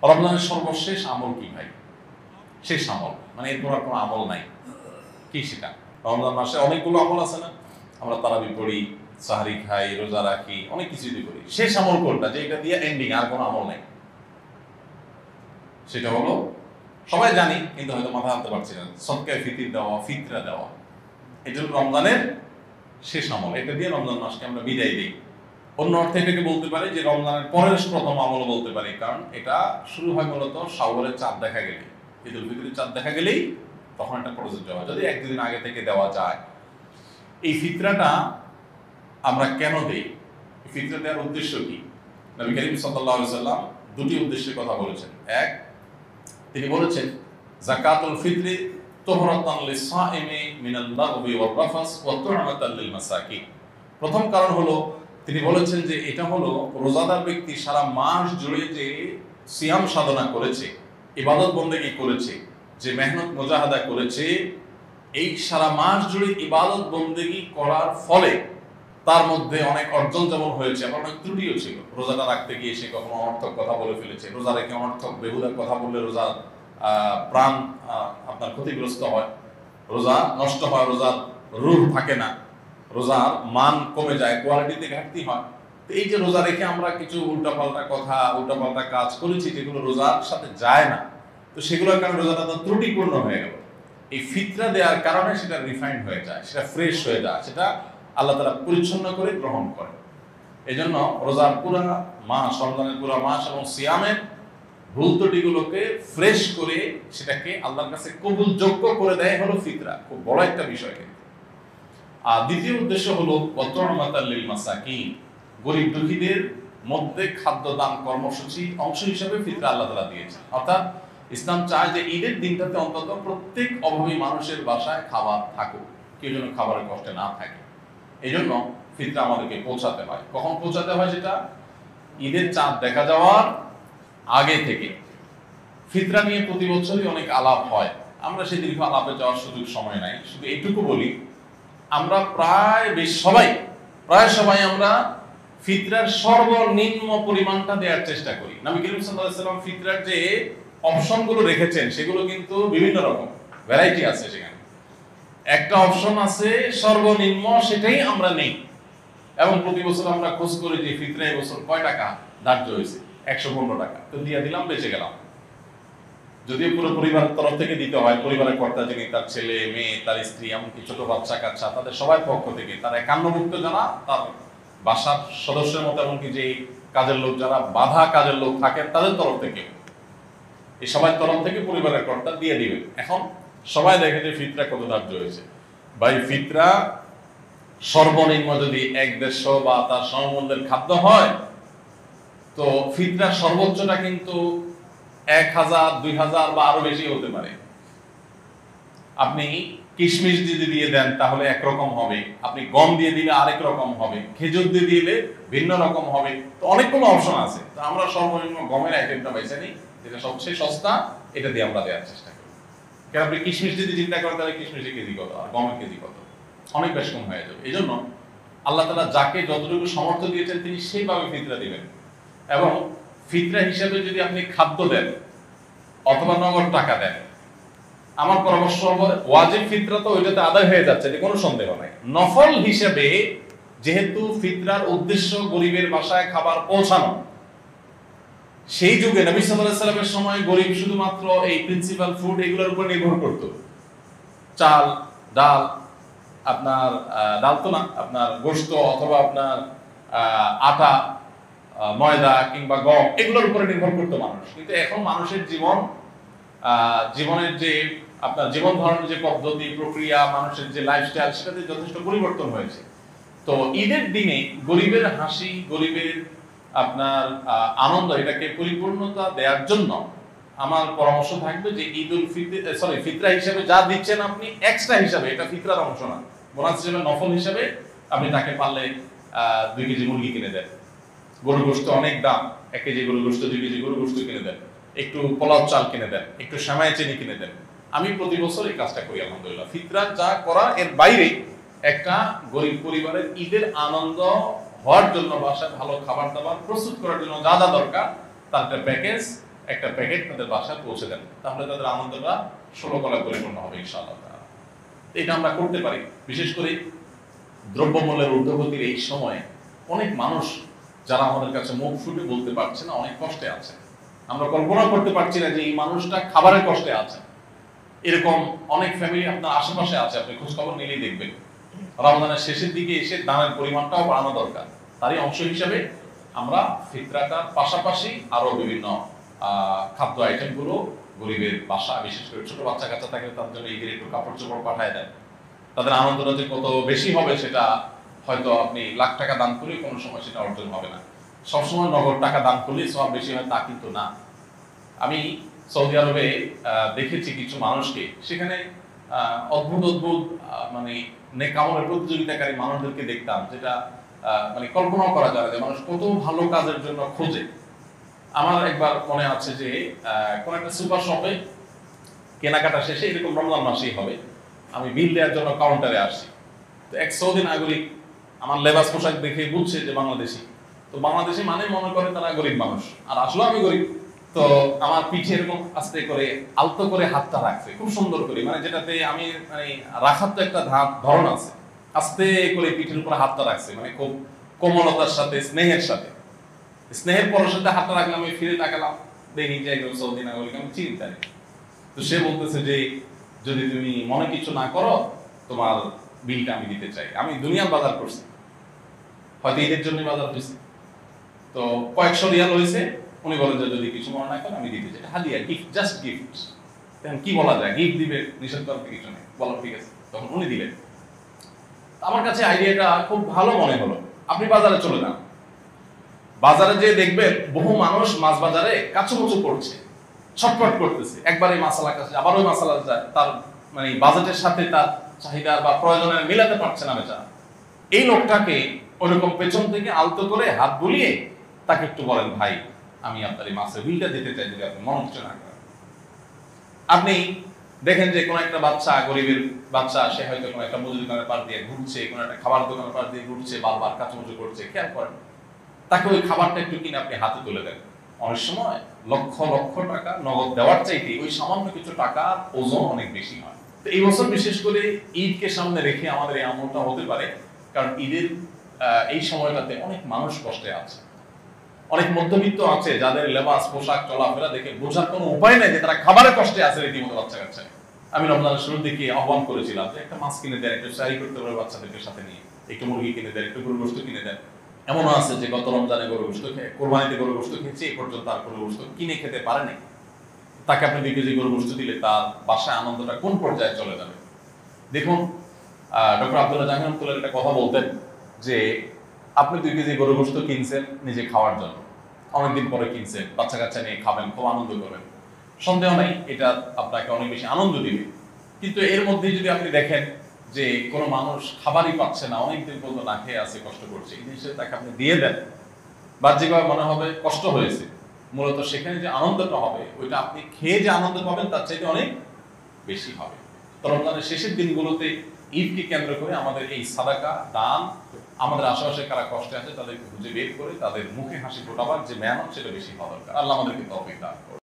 রমজানের সর্বশেষ আমল কি ভাই? শেষ আমল, মানে এরপর আর কোনো আমল নাই। কি সেটা? রমজান মাসে অনেকগুলো আমল আছে না? আমরা তারাবি পড়ি, সাহরি খাই, রোজা রাখি, অনেক কিছুই করি। শেষ আমল কোনটা, যে এটা দিয়ে এন্ডিং, আর কোনো আমল নাই? সেটা হলো, সবাই জানি কিন্তু হয়তো মাথা আনতে পারছি না, সদকায়ে ফিতর দেওয়া, ফিতরা দেওয়া। এটা হলো রমজানের শেষ আমল। এটা দিয়ে রমজান মাসকে আমরা বিদায় দিই। অন্য অর্থে এটাকে বলতে পারি যে রমজানের পরের প্রথম আমল বলতে পারি, কারণ এটা শুরু হয় মূলত শাওয়ালের চাঁদ দেখা গেলে, ঈদুল ফিতরের চাঁদ দেখা গেলেই তখন এটা প্রযোজ্য হয়, যদি এক দুদিন আগে থেকে দেওয়া যায়। এই ফিতরাটা আমরা কেন দেই? ফিতরা দেওয়ার উদ্দেশ্য কি? নবী করিম সাল্লাল্লাহু আলাইহি সাল্লাম দুটি উদ্দেশ্যের কথা বলেছেন। এক, তিনি বলেছেন যাকাতুল ফিতরি তুহরাতান লিস-সাইমি মিনাল লাগবি ওয়ার রাফাস ওয়া তু'মাতান লিল মাসাকিন। প্রথম কারণ হলো, তিনি বলেছেন যে এটা হলো রোজাদার ব্যক্তি সারা মাস জুড়ে যে সিয়াম সাধনা করেছে, ইবাদত বন্দেগী করেছে, যে মেহনত মুজাহাদা করেছে, এই সারা মাস জুড়ে ইবাদত বন্দেগী করার ফলে তার মধ্যে অনেক অর্জন যেমন হয়েছে, আবার অনেক ত্রুটিও ছিল। রোজাটা রাখতে গিয়ে সে কখনো অনর্থক কথা বলে ফেলেছে, রোজা রেখে অনর্থক বেহুদার কথা বললে রোজা প্রাণ আপনার ক্ষতিগ্রস্ত হয়, রোজা নষ্ট হয়, রোজার রূহ থাকে না, রোজার মান কমে যায়, কোয়ালিটিতে ঘাটতি হয়। তো এই যে রোজা রেখে আমরা কিছু উল্টাপাল্টা কথা, উল্টাপাল্টা কাজ করেছি যেগুলো রোজার সাথে যায় না, তো সেগুলোর কারণে রোজাটা তো ত্রুটিপূর্ণ হয়ে গেল। এই ফিতরা দেওয়ার কারণে সেটা রিফাইন্ড হয়ে যায়, সেটা ফ্রেশ হয়ে যায়, সেটা আল্লাহ তাআলা পরিচ্ছন্ন করে গ্রহণ করে। এই জন্য রোজার পুরা মাস, রমজানের পুরা মাস এবং সিয়ামের ভুল ত্রুটিগুলোকে ফ্রেশ করে সেটাকে আল্লাহর কাছে কবুলযোগ্য করে দেয় হলো ফিতরা। খুব বড় একটা বিষয় কিন্তু। আর দ্বিতীয় উদ্দেশ্য হলো ওয়াতু'মাতাল লিল মাসাকিন, গরিব দুঃখীদের মধ্যে খাদ্য দান কর্মসূচি অংশ হিসেবে ফিতরা আল্লাহ তাআলা দিয়েছেন। অর্থাৎ ইসলাম চায় যে ঈদের দিনটাতে অন্তত প্রত্যেক অভাবী মানুষের বাসায় খাবার থাকুক, কেউ যেন খাবারের কষ্টে না থাকে। এই জন্য ফিতরা আমাদেরকে পৌঁছাতে হয়। কখন পৌঁছাতে হয়? যেটা ঈদের চাঁদ দেখা যাওয়ার আগে থেকে। ফিতরা নিয়ে প্রতি বছরই অনেক আলাপ হয়, আমরা সেই দীর্ঘ আলাপে যাওয়ার সুযোগ সময় নাই। শুধু এইটুকু বলি, আমরা প্রায় সবাই আমরা ফিতরার সর্বনিম্ন পরিমাণটা দেওয়ার চেষ্টা করি। নবী করিম সাল্লাল্লাহু আলাইহি ওয়াসাল্লাম ফিতরার যে অপশনগুলো রেখেছেন সেগুলো কিন্তু বিভিন্ন রকম, ভ্যারাইটি আছে সেখানে। একটা অপশন আছে সর্বনিম্ন, সেটাই আমরা নেই। এবং প্রতি বছর আমরা খোঁজ করি যে ফিতরা এই বছর কয় টাকা ধার্য হয়েছে, 115 টাকা, তো দিয়ে দিলাম, বেঁচে গেলাম। যদিও পুরো পরিবারের তরফ থেকে দিতে হয়, পরিবারের কর্তা যিনি, তার ছেলে মেয়ে, তার স্ত্রী, এমনকি ছোট বাচ্চা কাচ্চা, তাদের সবাই পক্ষ থেকে, তার একান্নভুক্ত যারা তার বাসার সদস্যের মতো, এমনকি যে কাজের লোক, যারা বাধা কাজের লোক থাকেন, তাদের তরফ থেকে, এই সবার তরফ থেকে পরিবারের কর্তা দিয়ে দিবেন। এখন সবাই দেখে যে ফিতরা কত ধার্য হয়েছে। ভাই, ফিতরা সর্বনিম্ন যদি 150 বা তার সমমূল্যের খাদ্য হয়, তো ফিতরা সর্বোচ্চটা কিন্তু 1000, 2000 বা আরো বেশি হতে পারে। আপনি কিশমিশ দিয়ে দেন তাহলে একরকম হবে, আপনি গম দিয়ে দিলে আরেক রকম হবে, খেজুর দিয়ে দিলে ভিন্ন রকম হবে। তো অনেকগুলো অপশন আছে। তো আমরা সর্বনিম্ন গমের আইটেমটা বেছে নিই, যেটা সবচেয়ে সস্তা, এটা দিয়ে আমরা দেওয়ার চেষ্টা করি। কারণ আপনি কিশমিশ যদি চিন্তা করেন তাহলে কিশমিশের কেজি কত আর গমের কেজি কত, অনেক বেশ কম হয়ে যাবে। এই জন্য আল্লাহ তাআলা যাকে যতটুকু সামর্থ্য দিয়েছেন তিনি সেইভাবে ফিতরা দিবেন। এবং ফিতরা হিসাবে যদি আপনি খাদ্য দেন অথবা নগদ টাকা দেন, আমার পরামর্শ হবে ওয়াজিব ফিতরা তো ওইটাতে আদায় হয়ে যাচ্ছে, যে কোনো সন্দেহ নাই। নফল হিসেবে যেহেতু ফিতরার উদ্দেশ্য গরিবের বাসায় খাবার পৌঁছানো, সেই যুগে নবী সাল্লাল্লাহু আলাইহি ওয়াসাল্লামের সময় গরিব শুধুমাত্র এই প্রিন্সিপাল ফুড এগুলোর উপর নির্ভর করত। চাল, ডাল, আপনার ডাল তো না, আপনার গোশত অথবা আপনার আটা, ময়দা কিংবা গম, এগুলোর উপরে নির্ভর করতো মানুষ। কিন্তু এখন মানুষের জীবনের যে আপনার জীবন ধারণের যে পদ্ধতি, প্রক্রিয়া, মানুষের যে লাইফস্টাইল, সেটাতে যথেষ্ট পরিবর্তন হয়েছে। তো ঈদের দিনে গরিবের হাসি, গরিবের আপনার আনন্দ, এটাকে পরিপূর্ণতা দেওয়ার জন্য আমার পরামর্শ থাকবে যে ফিতরা হিসেবে যা দিচ্ছেন আপনি এক্সট্রা হিসাবে, এটা ফিতরার অংশ না, বোনাস হিসেবে নফল হিসাবে আপনি তাকে পারলে 2 কেজি মুরগি কিনে দেন। গরুর গোশত অনেক দাম, 1 কেজি গরুর গোশত, 2 কেজি গরুর গোশত কিনে দেন, একটু পোলাও চাল কিনে দেন, একটু সেমাই চিনি কিনে দেন। আমি প্রতি বছর এই কাজটা করি আলহামদুলিল্লাহ। ফিতরা যা করা, এর বাইরে একটা গরিব পরিবারের ঈদের আনন্দ হওয়ার জন্য, বাসায় ভালো খাবার দাবার প্রস্তুত করার জন্য যা যা দরকার, তার একটা প্যাকেজ একটা প্যাকেট তাদের বাসায় পৌঁছে দেন, তাহলে তাদের আনন্দটা 16 কলায় পরিপূর্ণ হবে ইনশাআল্লাহ। এটা আমরা করতে পারি। বিশেষ করে দ্রব্যমূল্যের ঊর্ধ্বগতির এই সময়ে অনেক মানুষ যারা আমাদের কাছে মুখ ফুটে বলতে পারছে না, অনেক কষ্টে আছে। আমরা কল্পনা করতে পারছি না যে এই মানুষটা খাবারের কষ্টে আছে। এরকম অনেক ফ্যামিলি আপনার আশেপাশে আছে, আপনি খোঁজ খবর নিলেই দেখবেন। রমজানের শেষের দিকে এসে দানের পরিমাণটাও বাড়ানো দরকার। তারই অংশ হিসাবে আমরা ফিতরাটার পাশাপাশি আরো বিভিন্ন খাদ্য আইটেমগুলো গরিবের বাসা, বিশেষ করে ছোট বাচ্চা কাচ্চা থাকলে তাদের জন্য ঈদের একটু কাপড় চোপড় পাঠায় দেয়। তাদের আনন্দটা যে কত বেশি হবে সেটা হয়তো আপনি লাখ টাকা দান করলে কোনো সময় সেটা অর্জন হবে না। সবসময় নগদ টাকা দান করলে সব বেশি হয় তা কিন্তু না। আমি সৌদি আরবে দেখেছি কিছু মানুষকে, সেখানে অদ্ভুত অদ্ভুত মানে নেকামলের প্রতিযোগিতাকারী মানুষদেরকে দেখতাম, যেটা মানে কল্পনাও করা যায় যে মানুষ কত ভালো কাজের জন্য খোঁজে। আমার একবার মনে আছে যে কোন একটা সুপার শপে কেনাকাটা শেষে, এরকম রমজান মাসেই হবে, আমি বিল দেওয়ার জন্য কাউন্টারে আসছি। তো এক সৌদি নাগরিক আমার লেবাস পোশাক দেখে বুঝছে যে বাংলাদেশি। তো বাংলাদেশি মানে মনে করে তারা গরিব মানুষ, আর আসলে আমি গরিব। তো আমার পিঠে এরকম আস্তে করে আলতো করে হাতটা রাখছে, খুব সুন্দর করে, মানে যেটাতে আমি মানে রাখার তো একটা ধরন আছে, আস্তে করে পিঠের উপর হাতটা রাখছে, মানে খুব কোমলতার সাথে, স্নেহের সাথে। স্নেহের পরশাতে হাতটা রাখলাম, আমি ফিরে তাকালাম, দেখি যে একজন সৌদি নাগরিক, আমি চিনি তাই। তো সে বলতেছে যে যদি তুমি মনে কিছু না করো, তোমার বিলটা আমি দিতে চাই। আমি দুনিয়ার বাজার করছি, হয়তো ঈদের জন্য বাজার হয়েছে, তো কয়েকশো রিয়াল হয়েছে। উনি বলেন যে যদি কিছু মনে না করেন আমি দিতে চাই, হাদিয়া, গিফট, জাস্ট গিফট। এখন কি বলা যায়, গিফট দিবে, নিষেধ করার কিছু নেই, বলো ঠিক আছে। তখন উনি দিলেন। আমার কাছে আইডিয়াটা খুব ভালো মনে হলো। আপনি বাজারে চলে যান, বাজারে যে দেখবেন বহু মানুষ মাছ বাজারে কাচুমুচু করছে, ছটফট করতেছে, একবারে মাসালা কাছে আবার ওই মাসালা যায়, তার মানে বাজেটের সাথে তার চাহিদা বা প্রয়োজনের মিলাতে পারছে না বেচারা। এই লোকটাকে ওইরকম পেছন থেকে আলতো করে হাত বুলিয়ে তাকে একটু বলেন, ভাই আমি আপনার এই মাছের বিলটা দিতে চাই, যদি আপনি মনে হচ্ছে না করেন। আপনি দেখেন যে কোনো একটা বাচ্চা, গরিবের বাচ্চা, সে হয়তো কোনো একটা মুদি দোকানের পাশ দিয়ে ঘুরছে, কোনো একটা খাবার দোকানের পাশ দিয়ে ঘুরছে, বারবার কাচুমুচু করছে, খেয়াল করেন, তাকে ওই খাবারটা একটু কিনে আপনি হাতে তুলে দেন। অনেক সময় লক্ষ লক্ষ টাকা নগদ দেওয়ার চাইতে ওই সামান্য কিছু টাকার ওজন অনেক বেশি হয়। তো এই বছর বিশেষ করে ঈদকে সামনে রেখে আমাদের এই আমলটা হতে পারে, কারণ ঈদের এই সময়টাতে অনেক মানুষ কষ্টে আছে, অনেক মধ্যবিত্ত আছে যাদের লেবাস পোশাক চলাফেরা দেখে বোঝার কোনো উপায় নেই যে তারা খাবারের কষ্টে আছে রীতিমতো বাচ্চা কাচ্চা। আমি রমজানের শুরুর দিকে আহ্বান করেছিলাম যে একটা মাছ কিনে দেন, একটু সারি করতে পারে বাচ্চাদেরকে সাথে নিয়ে, একটু মুরগি কিনে দেন, একটু গরুর গোশত কিনে দেন। এমনও আছে যে গত রমজানে গরুর গোশত খেয়ে, কোরবানিতে গরুর গোশত খেয়েছে, এই পর্যন্ত আর গরুর গোশত কিনে খেতে পারেনি। তাকে আপনি 2 কেজি গরুর গোশত দিলে তার বাসায় আনন্দটা কোন পর্যায়ে চলে যাবে। দেখুন, ডক্টর আব্দুল্লাহ জাহাঙ্গীর রহমাতুল্লাহ একটা কথা বলতেন যে আপনি 2 কেজি গরুর গোশত কিনছেন নিজে খাওয়ার জন্য, অনেকদিন পরে কিনছেন, বাচ্চা কাচ্চা নিয়ে খাবেন, খুব আনন্দ করবেন, সন্দেহ নেই এটা আপনাকে অনেক বেশি আনন্দ দিবে। কিন্তু এর মধ্যে যদি আপনি দেখেন যে কোনো মানুষ খাবারই পাচ্ছে না, অনেকদিন পর্যন্ত না খেয়ে আছে, কষ্ট করছে, এই জিনিসটা তাকে আপনি দিয়ে দেন, বাহ্যিকভাবে মনে হবে কষ্ট হয়েছে, মূলত সেখানে যে আনন্দটা হবে ওইটা আপনি খেয়ে যে আনন্দ পাবেন তার চাইতে অনেক বেশি হবে। তো রমজানের শেষের দিনগুলোতে ঈদকে কেন্দ্র করে আমাদের এই সাদাকা দান, আমাদের আশেপাশে কারা কষ্টে আছে তাদেরকে খুঁজে বের করে তাদের মুখে হাসি ফোটাবার যে মেহনত, সেটা বেশি হওয়া দরকার। আল্লাহ আমাদেরকে তৌফিক দান করুন।